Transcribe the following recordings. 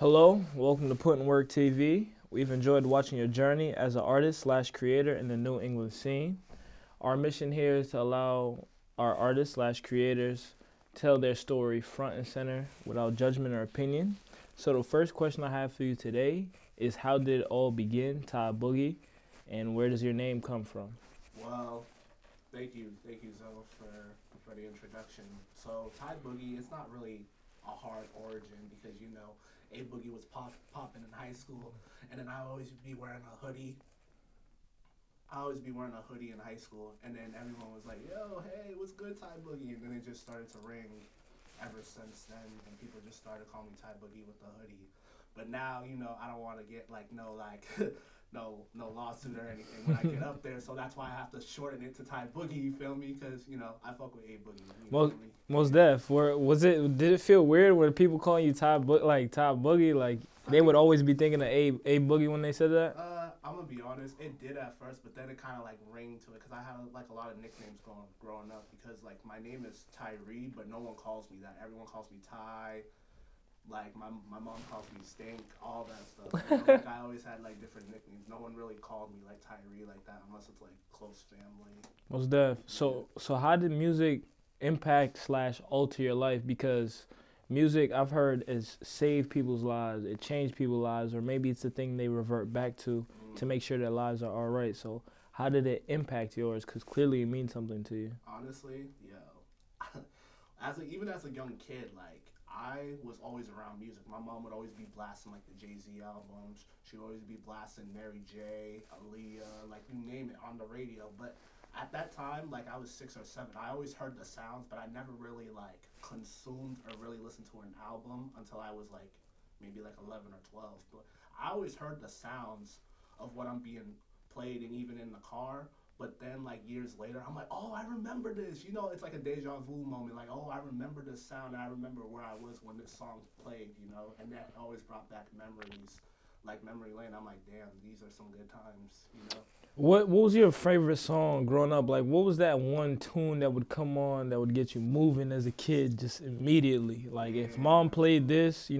Hello, welcome to PUTINWORKTV. We've enjoyed watching your journey as an artist slash creator in the New England scene. Our mission here is to allow our artists slash creators tell their story front and center without judgment or opinion. So the first question I have for you today is, how did it all begin, Ty Boogie, and where does your name come from? Well, thank you, Zoe, for the introduction. So, Tide Boogie, it's not really a hard origin because A Boogie was popping in high school, and then I always be wearing a hoodie. I always be wearing a hoodie in high school, and then everyone was like, "Yo, hey, what's good, Tide Boogie?" And then it just started to ring ever since then, and people just started calling me Tide Boogie with the hoodie. But now, I don't want to get like no like no lawsuit or anything when I get up there. So that's why I have to shorten it to Ty Boogie. You feel me? Because I fuck with A Boogie. You Most feel me? most deaf. Was it? Did it feel weird when people calling you Ty Boogie? Like they would always be thinking of A Boogie when they said that. I'm gonna be honest. It did at first, but then it kind of like rang to it because I had like a lot of nicknames growing up because like my name is Tyree, but no one calls me that. Everyone calls me Ty. Like my mom calls me Stink, all that stuff. Like I always had like different nicknames. No one really called me like Tyree like that unless it's like close family. Most deaf. So how did music impact slash alter your life? Because music, I've heard, has saved people's lives. It changed people's lives, or maybe it's the thing they revert back to make sure their lives are all right. So how did it impact yours? Because clearly it means something to you. Honestly, yo, even as a young kid, like I was always around music. My mom would always be blasting like the Jay-Z albums. She'd always be blasting Mary J, Aaliyah, like you name it on the radio. But at that time, like I was 6 or 7, I always heard the sounds, but I never really like consumed or really listened to an album until I was like maybe like 11 or 12. But I always heard the sounds of what I'm being played and even in the car. But then, like years later, I'm like, oh, I remember this. It's like a deja vu moment. Like, oh, I remember this sound, and I remember where I was when this song played. And that always brought back memories, like memory lane. I'm like, damn, these are some good times. What was your favorite song growing up? Like, what was that one tune that would come on that would get you moving as a kid just immediately? Like, if mom played this,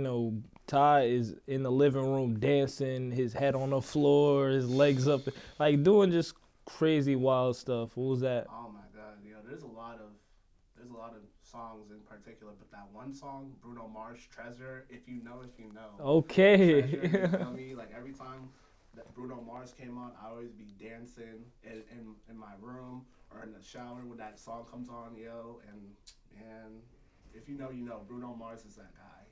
Ty is in the living room dancing, his head on the floor, his legs up, like doing just crazy wild stuff. What was that? Oh my God, there's a lot of songs in particular, but that one song, Bruno Mars, Treasure. If you know, if you know. Okay. Treasure, you feel me? Like every time that Bruno Mars came on, I always be dancing in my room or in the shower when that song comes on, yo. And if you know, you know. Bruno Mars is that guy.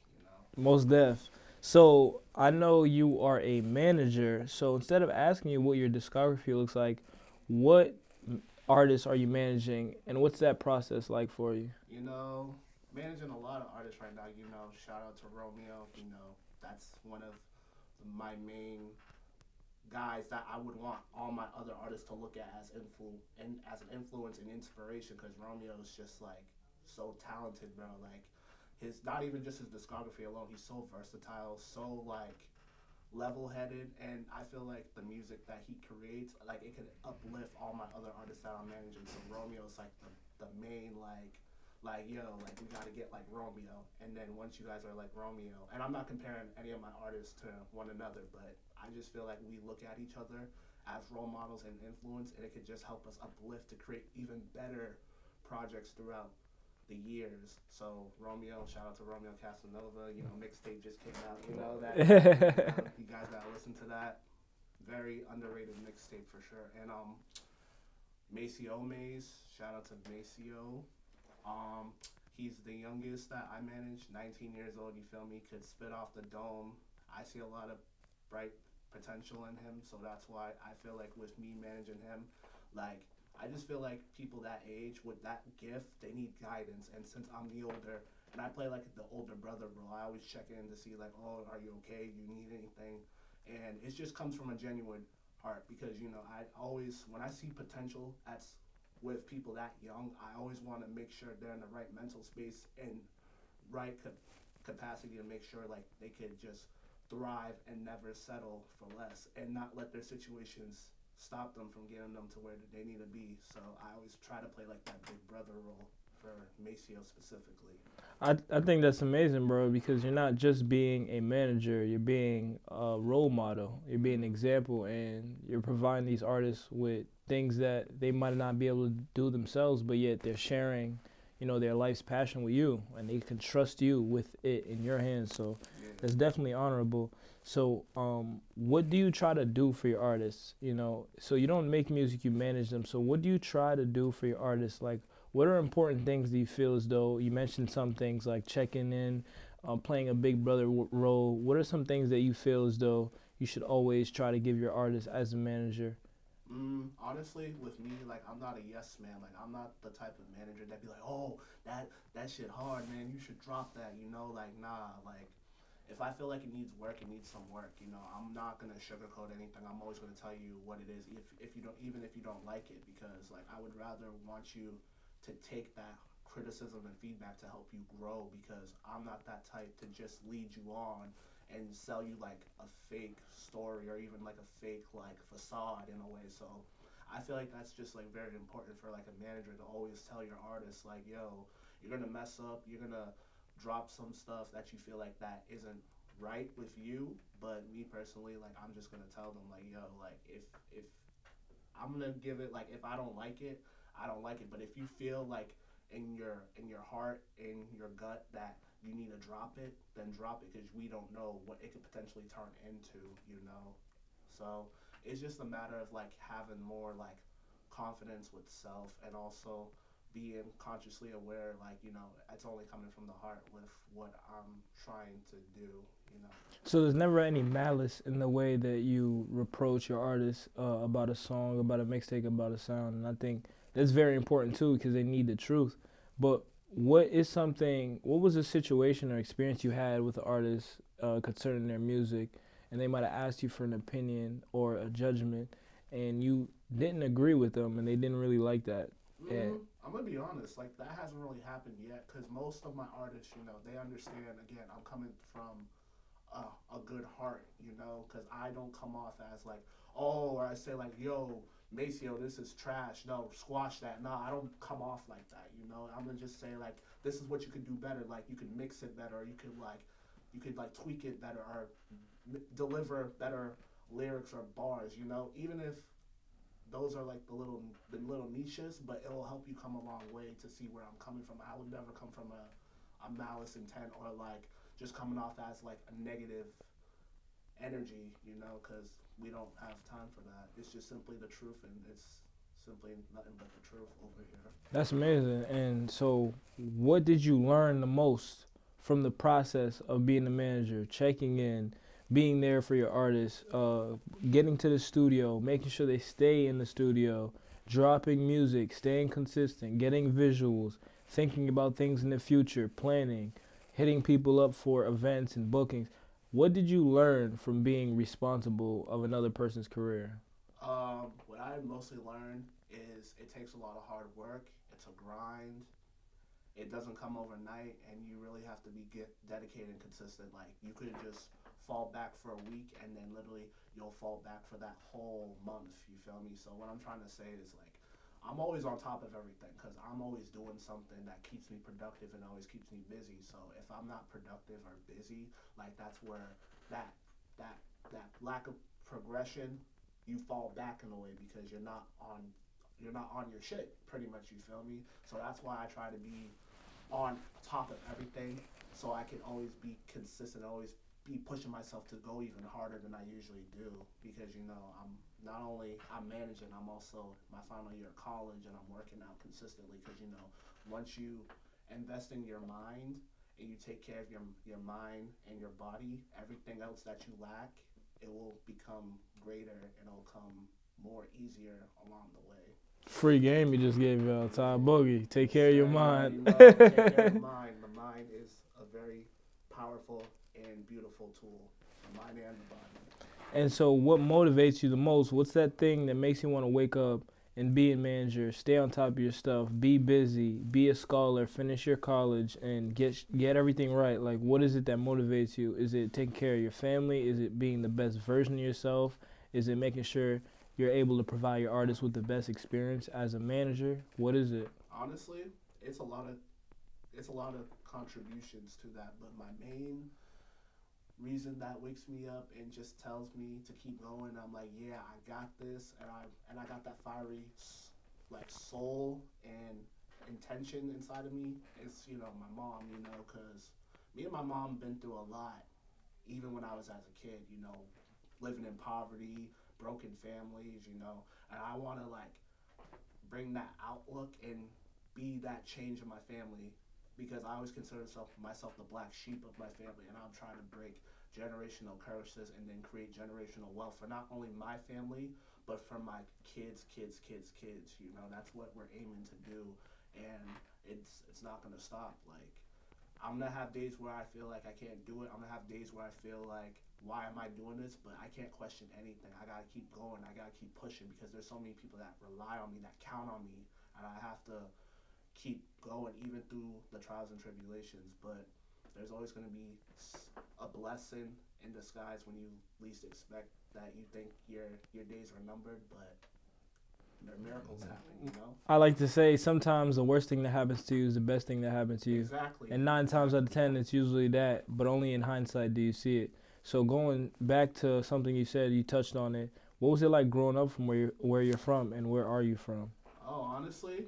Most deaf. So I know you are a manager. So instead of asking you what your discography looks like, what artists are you managing, and what's that process like for you? Managing a lot of artists right now. Shout out to Romeo. That's one of my main guys that I would want all my other artists to look at as an influence and inspiration. Because Romeo is just like so talented, bro. Like his not even just his discography alone. He's so versatile, so like level-headed, and I feel like the music that he creates, like it could uplift all my other artists that I'm managing. So Romeo's like the main like yo, like we gotta get like Romeo, and then once you guys are like Romeo, and I'm not comparing any of my artists to one another, but I just feel like we look at each other as role models and influence, and it could just help us uplift to create even better projects throughout the years. So Romeo, shout out to Romeo Casanova. Mixtape just came out. You guys gotta listen to that. Very underrated mixtape for sure. And Maceo Mays, shout out to Maceo. He's the youngest that I manage, 19 years old. You feel me? Could spit off the dome. I see a lot of bright potential in him, so that's why I feel like with me managing him, like I just feel like people that age with that gift, they need guidance. And since I'm the older, and I play like the older brother role, I always check in to see like, oh, are you okay? Do you need anything? And it just comes from a genuine heart because I always, when I see potential with people that young, I always want to make sure they're in the right mental space and right capacity to make sure like they could just thrive and never settle for less and not let their situations stop them from getting them to where they need to be. So I always try to play like that big brother role for for Maceo specifically? I think that's amazing, bro, because you're not just being a manager, you're being a role model, you're being an example, and you're providing these artists with things that they might not be able to do themselves, but yet they're sharing, their life's passion with you, and they can trust you with it in your hands. So Yeah. that's definitely honorable. So, what do you try to do for your artists? So you don't make music, you manage them. So what do you try to do for your artists? Like, what are important things do you feel as though you mentioned some things like checking in, playing a big brother role? What are some things that you feel as though you should always try to give your artist as a manager? Honestly, with me, like I'm not a yes man. Like I'm not the type of manager that be like, oh, that shit hard, man. You should drop that. Like nah. Like if I feel like it needs work, it needs some work. I'm not gonna sugarcoat anything. I'm always gonna tell you what it is, if you don't, even if you don't like it, because like I would rather want you to take that criticism and feedback to help you grow, because I'm not that type to just lead you on and sell you like a fake story or even like a fake like facade in a way. So I feel like that's just like very important for like a manager to always tell your artist like, yo, you're gonna mess up, you're gonna drop some stuff that you feel like that isn't right with you. But me personally, like I'm just gonna tell them like, yo, like if I'm gonna give it, like if I don't like it, I don't like it. But if you feel like in your heart, in your gut that you need to drop it, then drop it, because we don't know what it could potentially turn into. So it's just a matter of like having more like confidence with self, and also being consciously aware, like it's only coming from the heart with what I'm trying to do. So there's never any malice in the way that you reproach your artists about a song, about a mixtape, about a sound, and I think that's very important too, because they need the truth. But what was a situation or experience you had with the artist concerning their music, and they might have asked you for an opinion or a judgment, and you didn't agree with them, and they didn't really like that? I'm gonna be honest, like that hasn't really happened yet, because most of my artists, they understand. Again, I'm coming from a good heart, because I don't come off as like, oh, or I say like, yo, Maceo, this is trash. No, squash that. No, I don't come off like that. I'm gonna just say like, this is what you could do better. Like you could mix it better. You could tweak it better, or deliver better lyrics or bars. Even if those are like the little niches, but it will help you come a long way to see where I'm coming from. I would never come from a malice intent, or like just coming off as like a negative energy, because we don't have time for that. It's just simply the truth, and it's simply nothing but the truth over here. That's amazing. And so, what did you learn the most from the process of being a manager, checking in, being there for your artists, getting to the studio, making sure they stay in the studio, dropping music, staying consistent, getting visuals, thinking about things in the future, planning, hitting people up for events and bookings? What did you learn from being responsible of another person's career? What I mostly learned is it takes a lot of hard work. It's a grind. It doesn't come overnight, and you really have to be dedicated and consistent. Like you could just fall back for a week, and then literally you'll fall back for that whole month. You feel me? So what I'm trying to say is like, I'm always on top of everything, because I'm always doing something that keeps me productive and always keeps me busy. So if I'm not productive or busy, like that's where that that lack of progression, you fall back in a way, because you're not on your shit, pretty much. You feel me? So that's why I try to be on top of everything, so I can always be consistent, always be pushing myself to go even harder than I usually do, because I'm managing, I'm also my final year of college, and I'm working out consistently, because once you invest in your mind and you take care of your mind and your body, everything else that you lack, it will become greater, and it'll come more easier along the way. Free game you just gave Todd Boogie. Take care of your mind. Take care of the mind. The mind is a very powerful and beautiful tool. The mind and the body. And so what motivates you the most? What's that thing that makes you want to wake up and be a manager, stay on top of your stuff, be busy, be a scholar, finish your college, and get everything right? Like, what is it that motivates you? Is it taking care of your family? Is it being the best version of yourself? Is it making sure you're able to provide your artists with the best experience as a manager? What is it? Honestly, it's a lot of it's a lot of contributions to that, but my main reason that wakes me up and just tells me to keep going. I'm like, yeah, I got this, and I got that fiery like soul and intention inside of me. It's my mom, because me and my mom been through a lot, even when I was as a kid. Living in poverty, broken families, and I want to like bring that outlook and be that change in my family because I always consider myself the black sheep of my family, and I'm trying to break generational curses and then create generational wealth for not only my family but for my kids. That's what we're aiming to do, and it's not gonna stop. Like I'm gonna have days where I feel like I can't do it. I'm gonna have days where I feel like, why am I doing this? But I can't question anything. I gotta keep going. I gotta keep pushing because there's so many people that rely on me, that count on me, and I have to keep going even through the trials and tribulations. But there's always gonna be a blessing in disguise when you least expect that. You think your days are numbered, but miracles happen. I like to say sometimes the worst thing that happens to you is the best thing that happens to you. Exactly. And 9 times out of 10, it's usually that, but only in hindsight do you see it. So going back to something you said, you touched on it. What was it like growing up from where you're from, and where are you from? Oh, honestly,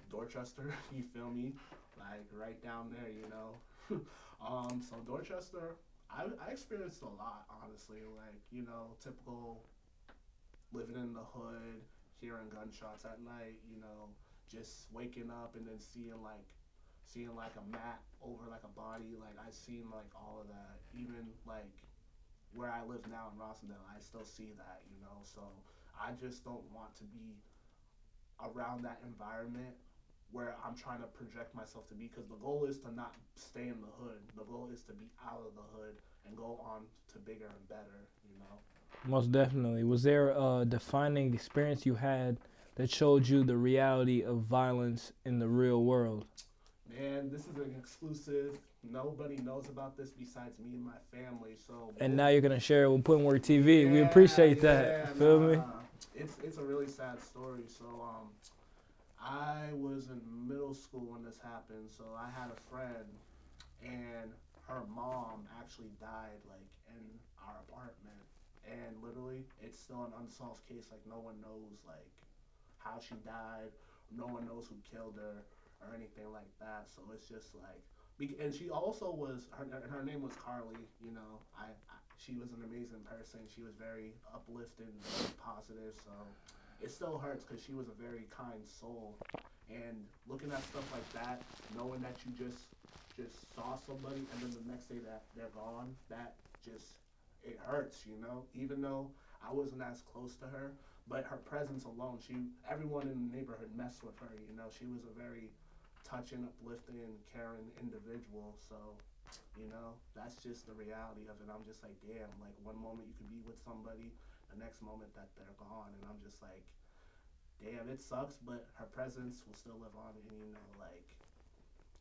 Dorchester, you feel me? Like right down there. So Dorchester, I experienced a lot, honestly. Like, typical living in the hood, hearing gunshots at night, just waking up and then seeing like a mat over like a body. Like I seen like all of that. Even like where I live now in Rossendale, I still see that. So I just don't want to be around that environment where I'm trying to project myself to be, because the goal is to not stay in the hood. The goal is to be out of the hood and go on to bigger and better. Most definitely. Was there a defining experience you had that showed you the reality of violence in the real world? Man, this is an exclusive. Nobody knows about this besides me and my family. So. And now you're gonna share it with PUTINWORK TV. We appreciate that. Feel me? It's a really sad story. So I was in middle school when this happened. So I had a friend, and her mom actually died like in our apartment. And literally, it's still an unsolved case. Like no one knows like how she died. No one knows who killed her or anything like that. So it's just like, and she also was her name was Carly. She was an amazing person. She was very uplifting, very positive. So it still hurts because she was a very kind soul. And looking at stuff like that, knowing that you just saw somebody and then the next day that they're gone, that just, it hurts. Even though I wasn't as close to her, but her presence alone, everyone in the neighborhood messed with her. She was a very touching, uplifting, caring individual. So, that's just the reality of it. I'm just like, damn, like one moment you could be with somebody, the next moment that they're gone, and I'm just like, damn, it sucks, but her presence will still live on, and like,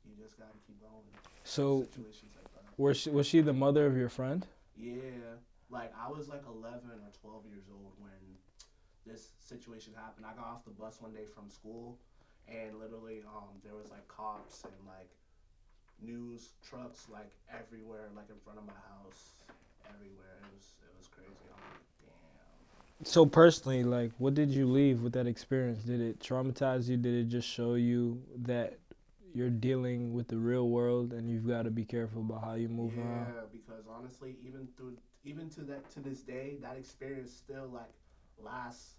you just gotta keep going. So, situations like that. Was she the mother of your friend? Yeah, like I was like 11 or 12 years old when this situation happened. I got off the bus one day from school, and literally there was like cops and like news trucks like everywhere, like in front of my house, everywhere. It was crazy. I'm like, damn. So personally, like, what did you leave with that experience? Did it traumatize you? Did it just show you that you're dealing with the real world and you've got to be careful about how you move around? Yeah, because honestly, even to this day, that experience still like lasts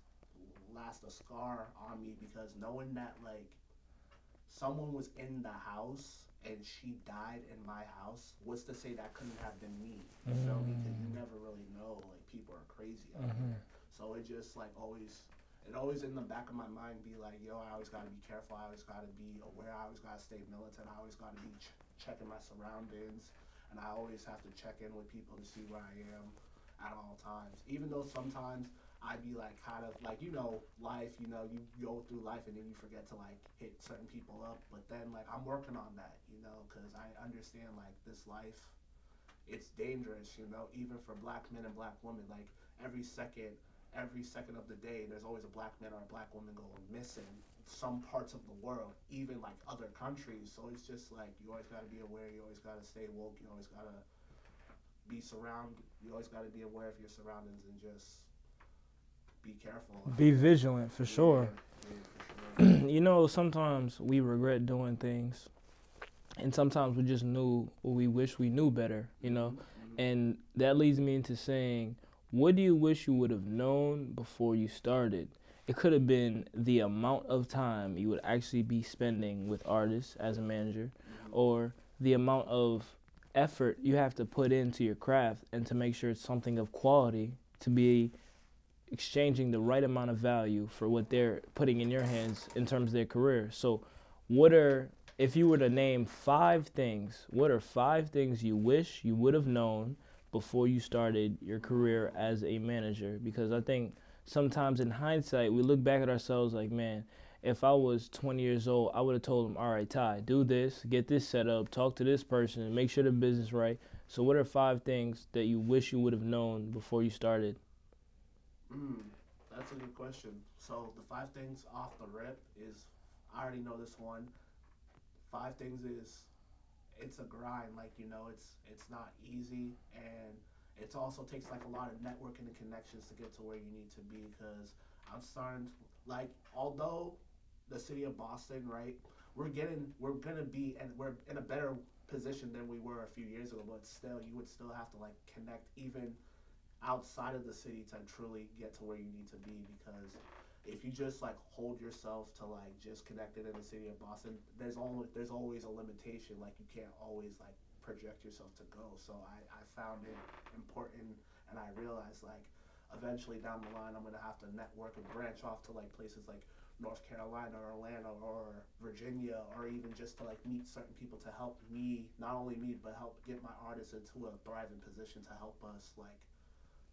a scar on me, because knowing that like someone was in the house and she died in my house, what's to say that couldn't have been me? You feel me? Because you never really know. Like people are crazy out there. So it just like always in the back of my mind be like, yo, I always gotta be careful. I always gotta be aware. I always gotta stay militant. I always gotta be checking my surroundings, and I always have to check in with people to see where I am at all times. Even though sometimes I'd be like kind of like, life, you go through life and then you forget to like hit certain people up. But then like I'm working on that, because I understand like this life, it's dangerous, even for black men and black women. Like every second of the day, there's always a black man or a black woman going missing. some parts of the world, even like other countries. So it's just like you always got to be aware. You always got to stay woke. You always got to be surrounded. You always got to be aware of your surroundings and just be careful. Be vigilant for sure. Yeah, for sure. You know, sometimes we regret doing things, and sometimes we just knew, or we wish we knew better, you know? And that leads me into saying, what do you wish you would have known before you started? It could have been the amount of time you would actually be spending with artists as a manager, or the amount of effort you have to put into your craft and to make sure it's something of quality, to be exchanging the right amount of value for what they're putting in your hands in terms of their career. So if you were to name 5 things, what are 5 things you wish you would have known before you started your career as a manager? Because I think sometimes in hindsight, we look back at ourselves like, man, if I was 20 years old, I would have told them, all right, Ty, do this, get this set up, talk to this person, make sure the business right. So what are 5 things that you wish you would have known before you started? That's a good question. So the 5 things off the rip is, I already know this one. 5 things is, it's a grind. Like, it's not easy, and it also takes like a lot of networking and connections to get to where you need to be. Because I'm starting, like, although the city of Boston, right, we're gonna be, and we're in a better position than we were a few years ago. But still, you would still have to like connect even outside of the city to truly get to where you need to be. Because if you just like hold yourself to like just connected in the city of Boston, there's always a limitation. Like, you can't always like project yourself to go. So I found it important, and I realized like eventually down the line I'm gonna have to network and branch off to like places like North Carolina or Atlanta or Virginia, or even just to like meet certain people to help me, not only me, but help get my artists into a thriving position to help us like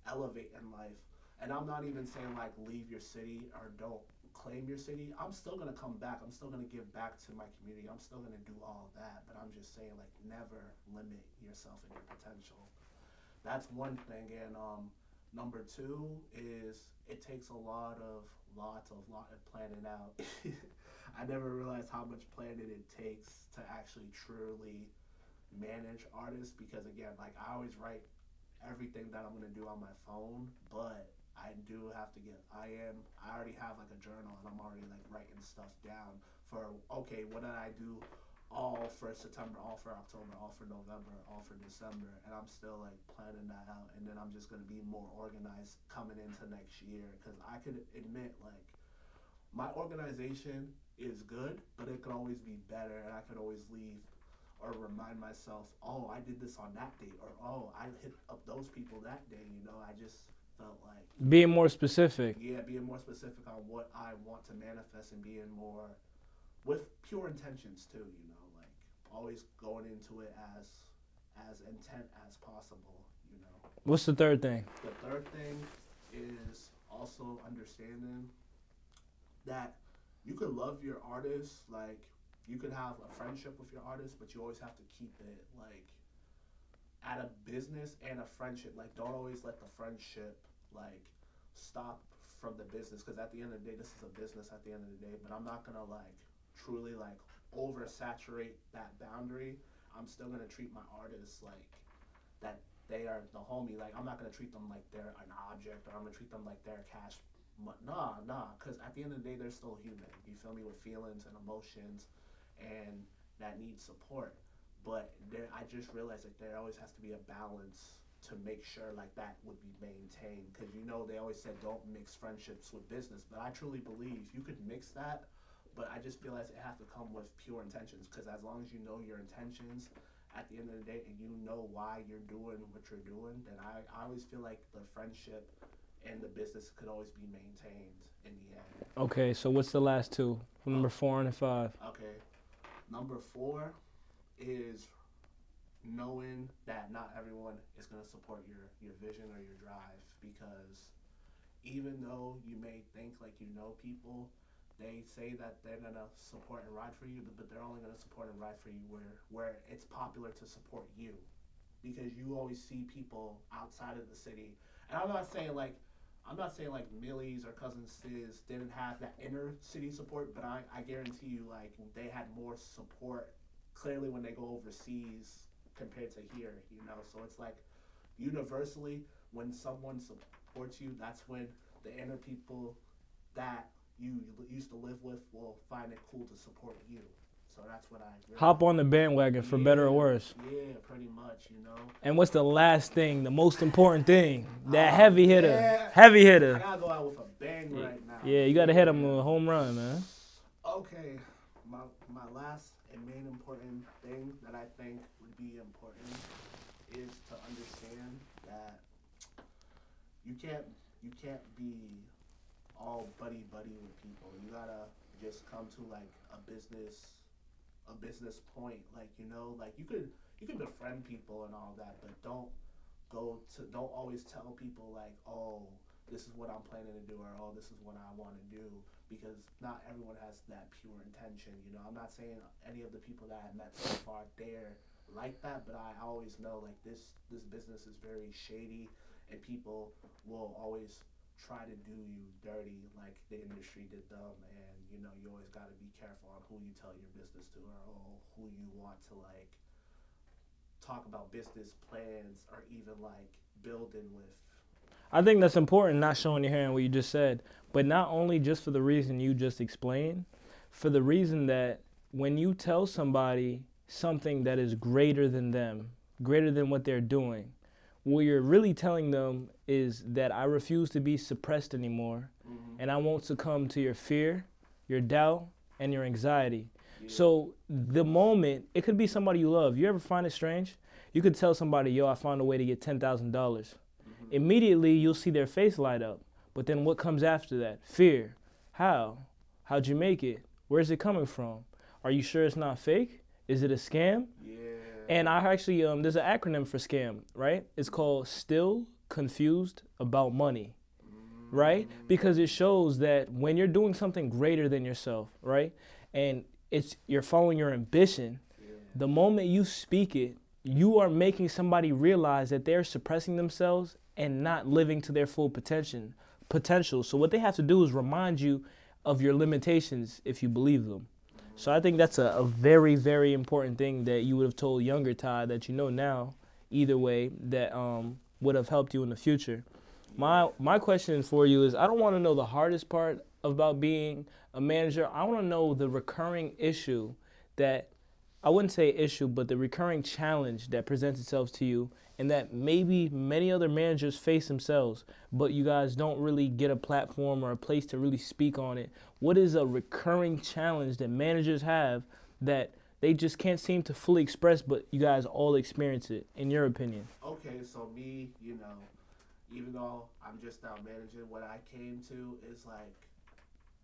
elevate in life. And I'm not even saying like leave your city or don't claim your city. I'm still gonna come back. I'm still gonna give back to my community. I'm still gonna do all of that. But I'm just saying, like, never limit yourself and your potential. That's one thing. And number 2 is, it takes a lot of planning out. I never realized how much planning it takes to actually truly manage artists. Because again, like, I always write everything that I'm gonna do on my phone, but I do have to I already have like a journal, and I'm already like writing stuff down for, okay, what did I do all for September, all for October, all for November, all for December, and I'm still like planning that out. And then I'm just gonna be more organized coming into next year. Because I could admit, like, my organization is good, but it could always be better, and I could always leave or remind myself, oh, I did this on that date, or oh, I hit up those people that day. I just felt like Being more specific. Yeah, being more specific on what I want to manifest, and being more with pure intentions too. Like, always going into it as intent as possible. What's the 3rd thing? The 3rd thing is also understanding that you could love your artist, like, you could have a friendship with your artist, but you always have to keep it like at a business and a friendship. Like, don't always let the friendship like stop from the business. Because at the end of the day, this is a business at the end of the day. But I'm not gonna like truly like oversaturate that boundary. I'm still gonna treat my artists like that they are the homie. Like, I'm not gonna treat them like they're an object, or I'm gonna treat them like they're cash. Nah, because at the end of the day, they're still human. You feel me? With feelings and emotions, and that needs support. But I just realized that there always has to be a balance to make sure like that would be maintained. Because they always said don't mix friendships with business, but I truly believe you could mix that. But I just feel like it has to come with pure intentions. Because as long as you know your intentions at the end of the day, and you know why you're doing what you're doing, then I always feel like the friendship and the business could always be maintained in the end. Okay, so what's the last 2? Number 4 and 5. Okay. Number 4 is knowing that not everyone is going to support your vision or your drive. Because even though you may think like people, they say that they're going to support and ride for you, but they're only going to support and ride for you where it's popular to support you. Because you always see people outside of the city. And I'm not saying like, I'm not saying like Millie's or Cousin Sis didn't have that inner city support, but I guarantee you like they had more support clearly when they go overseas compared to here, you know. So it's like universally when someone supports you, that's when the inner people that you used to live with will find it cool to support you. So that's what I really Hop on the bandwagon for better or worse. Yeah, pretty much, you know. And what's the last thing, the most important thing? That heavy hitter. Yeah. Heavy I hitter. gotta go out with a bang right now. Yeah, you got to hit him with a home run, man. Okay, my last and main important thing that I think would be important is to understand that you can't be all buddy with people. You gotta just come to like a business point. Like, you know, like you could befriend people and all that, but don't always tell people like, oh, this is what I'm planning to do, or oh, this is what I want to do, because not everyone has that pure intention. You know, I'm not saying any of the people that I've met so far they're like that, but I always know like this business is very shady, and people will always try to do you dirty like the industry did them. And you know, you always got to be careful on who you tell your business to, or who you want to like talk about business plans or even like building with. I think that's important, not showing your hand what you just said, but not only just for the reason you just explained, for the reason that when you tell somebody something that is greater than them, greater than what they're doing, what you're really telling them is that I refuse to be suppressed anymore, and I won't succumb to your fear, your doubt, and your anxiety. Yeah. So the moment, it could be somebody you love. You ever find it strange? You could tell somebody, yo, I found a way to get $10,000. Immediately, you'll see their face light up. But then what comes after that? Fear. How? How'd you make it? Where's it coming from? Are you sure it's not fake? Is it a scam? Yeah. And I actually, there's an acronym for scam, right? It's called Still Confused About Money, right? Because it shows that when you're doing something greater than yourself, right? And you're following your ambition, the moment you speak it, you are making somebody realize that they're suppressing themselves and not living to their full potential. So what they have to do is remind you of your limitations if you believe them. So I think that's a very, very important thing that you would have told younger Ty that you know now, either way, that would have helped you in the future. My question for you is, I don't want to know the hardest part about being a manager. I want to know the recurring issue that, I wouldn't say issue, but the recurring challenge that presents itself to you and that maybe many other managers face themselves, but you guys don't really get a platform or a place to really speak on it. What is a recurring challenge that managers have that they just can't seem to fully express, but you guys all experience it, in your opinion? Okay, so me, you know, even though I'm just now managing, what I came to is like,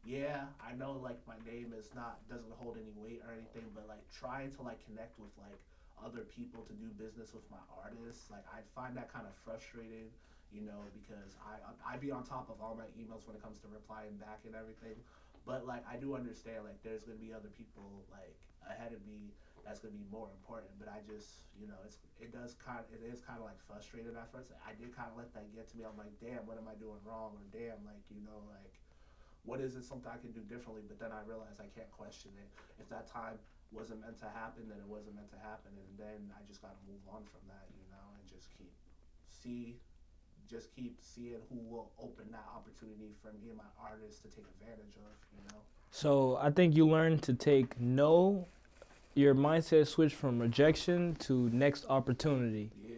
yeah, I know like my name doesn't hold any weight or anything, but like trying to like connect with like other people to do business with my artists, like I find that kind of frustrating, you know, because I be on top of all my emails when it comes to replying back and everything, but like I do understand like there's gonna be other people like ahead of me that's gonna be more important, but I just, you know, it is kind of like frustrating at first. I did kind of let that get to me. I'm like, damn, what am I doing wrong? Or damn, like, you know, like, what is it something I can do differently? But then I realized I can't question it. If that time wasn't meant to happen, then it wasn't meant to happen, and then I just gotta move on from that, you know, and just keep seeing who will open that opportunity for me and my artists to take advantage of, you know. So I think you learned to take no, your mindset switched from rejection to next opportunity. Yeah.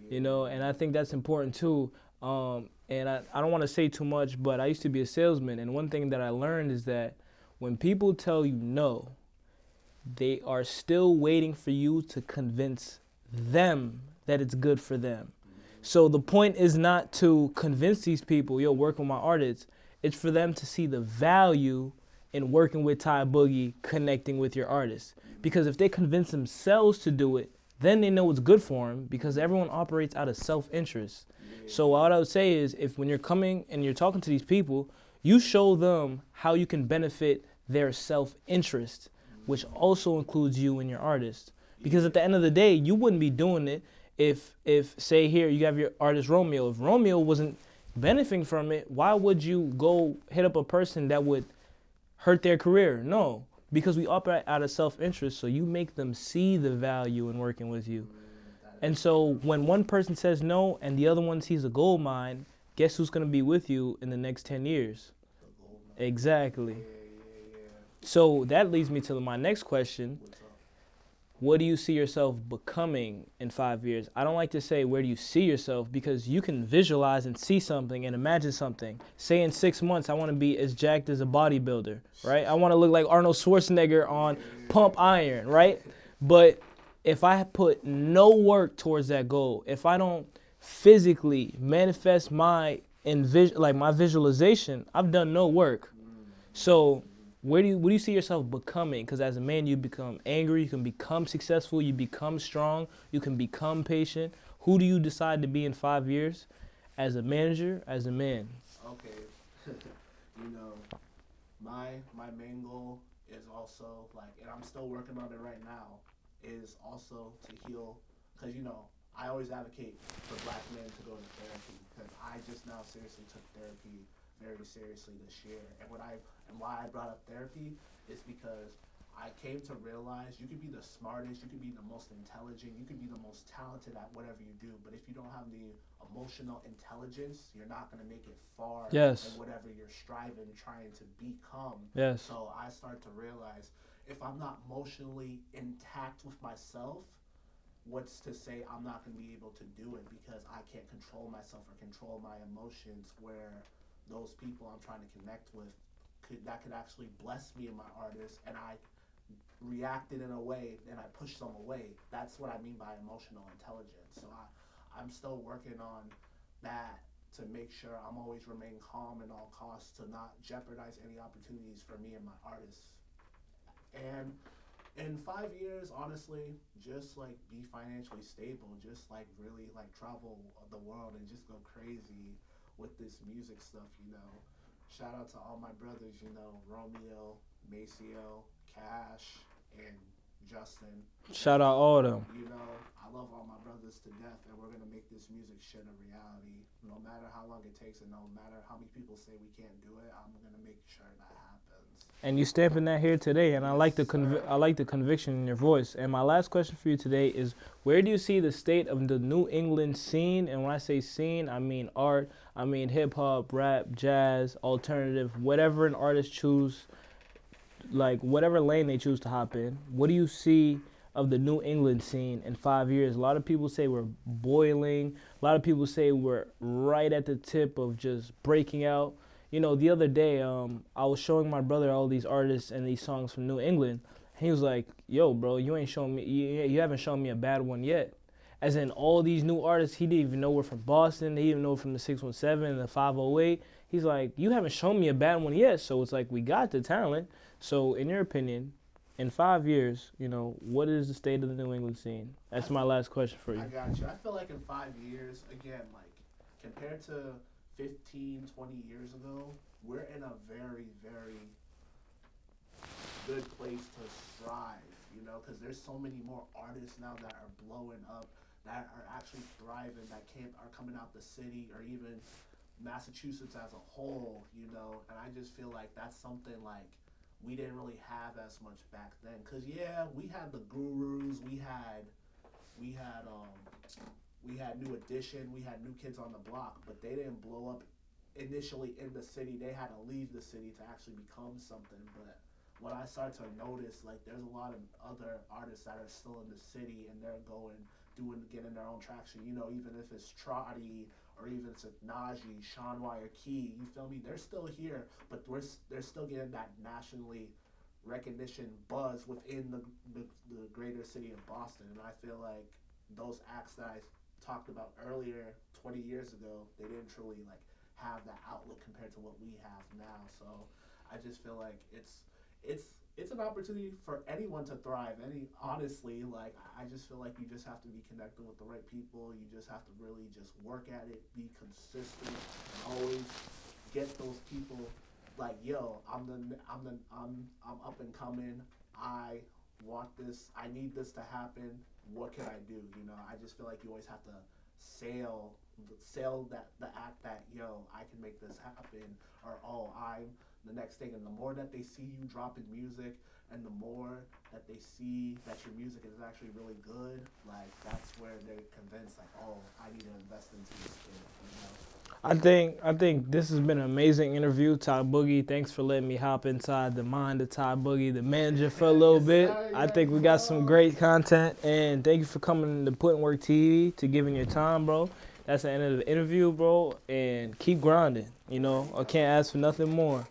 You know, and I think that's important too. And I don't want to say too much, but I used to be a salesman, and one thing that I learned is that when people tell you no, they are still waiting for you to convince them that it's good for them. So the point is not to convince these people, yo, work with my artists. It's for them to see the value in working with Ty Boogie, connecting with your artists. Because if they convince themselves to do it, then they know it's good for them, because everyone operates out of self-interest. So what I would say is, if when you're coming and you're talking to these people, you show them how you can benefit their self-interest, which also includes you and your artist. Because at the end of the day, you wouldn't be doing it if say here you have your artist Romeo. If Romeo wasn't benefiting from it, why would you go hit up a person that would hurt their career? No, because we operate out of self-interest, so you make them see the value in working with you. And so when one person says no and the other one sees a gold mine, guess who's going to be with you in the next 10 years? Exactly. So that leads me to my next question. What do you see yourself becoming in 5 years? I don't like to say where do you see yourself, because you can visualize and see something and imagine something. Say in 6 months, I want to be as jacked as a bodybuilder, right? I want to look like Arnold Schwarzenegger on Pump Iron, right? But if I put no work towards that goal, if I don't physically manifest my my visualization, I've done no work. So what do you see yourself becoming? Because as a man, you become angry, you can become successful, you become strong, you can become patient. Who do you decide to be in 5 years? As a manager, as a man? Okay, you know, my main goal is also, like, and I'm still working on it right now, is also to heal, because, you know, I always advocate for black men to go to therapy, because I just now seriously took therapy very seriously this year. And why I brought up therapy is because I came to realize you could be the smartest, you could be the most intelligent, you could be the most talented at whatever you do, but if you don't have the emotional intelligence, you're not going to make it far in whatever you're striving, trying to become. So I start to realize, if I'm not emotionally intact with myself, what's to say I'm not going to be able to do it, because I can't control myself or control my emotions, where those people I'm trying to connect with could actually bless me in my artist, and I reacted in a way and I pushed them away. That's what I mean by emotional intelligence. So I'm still working on that, to make sure I'm always remain calm at all costs, to not jeopardize any opportunities for me and my artists. And in 5 years, honestly, just like be financially stable, just like really like travel the world and just go crazy with this music stuff, you know. Shout out to all my brothers, you know, Romeo, Maceo, Cash, and Justin. Shout out all of them. You know, I love all my brothers to death, and we're gonna make this music shit a reality. No matter how long it takes, and no matter how many people say we can't do it, I'm gonna make sure that happens. And you stamping that here today, and I like the conviction in your voice. And my last question for you today is, where do you see the state of the New England scene? And when I say scene, I mean art, I mean hip hop, rap, jazz, alternative, whatever an artist choose, like whatever lane they choose to hop in. What do you see of the New England scene in 5 years? A lot of people say we're boiling. A lot of people say we're right at the tip of just breaking out. You know, the other day, I was showing my brother all these artists and these songs from New England. He was like, yo, bro, you ain't shown me, you haven't shown me a bad one yet. As in, all these new artists, he didn't even know we're from Boston. They didn't even know from the 617 and the 508. He's like, you haven't shown me a bad one yet. So it's like, we got the talent. So in your opinion, in 5 years, you know, what is the state of the New England scene? That's my last question for you. I got you. I feel like in 5 years, again, like, compared to 15, 20 years ago, we're in a very, very good place to strive, you know, because there's so many more artists now that are blowing up, that are actually thriving, that are coming out the city, or even Massachusetts as a whole, you know. And I just feel like that's something like we didn't really have as much back then, because yeah, we had the gurus, we had New Edition, we had New Kids on the Block, but they didn't blow up initially in the city. They had to leave the city to actually become something. But what I start to notice, like, there's a lot of other artists that are still in the city, and they're getting their own traction. You know, even if it's Trotty, or even if it's Najee, Sean Wire Key, you feel me? They're still here, but they're still getting that nationally recognition buzz within the greater city of Boston. And I feel like those acts that I talked about earlier 20 years ago, they didn't truly like have that outlook compared to what we have now. So I just feel like it's an opportunity for anyone to thrive. Honestly, like, I just feel like you just have to be connected with the right people. You just have to really just work at it, be consistent, and always get those people like, yo, I'm up and coming. I want this. I need this to happen. What can I do? You know, I just feel like you always have to sell that the act that, yo, I can make this happen, or oh, I'm the next thing. And the more that they see you dropping music, and the more that they see that your music is actually really good, like that's where they're convinced, like, oh, I need to invest into this kid, you know. I think this has been an amazing interview, Ty Boogie. Thanks for letting me hop inside the mind of Ty Boogie, the manager, for a little bit. I think we got some great content, and thank you for coming to Putting Work TV, to giving your time, bro. That's the end of the interview, bro, and keep grinding. You know, I can't ask for nothing more.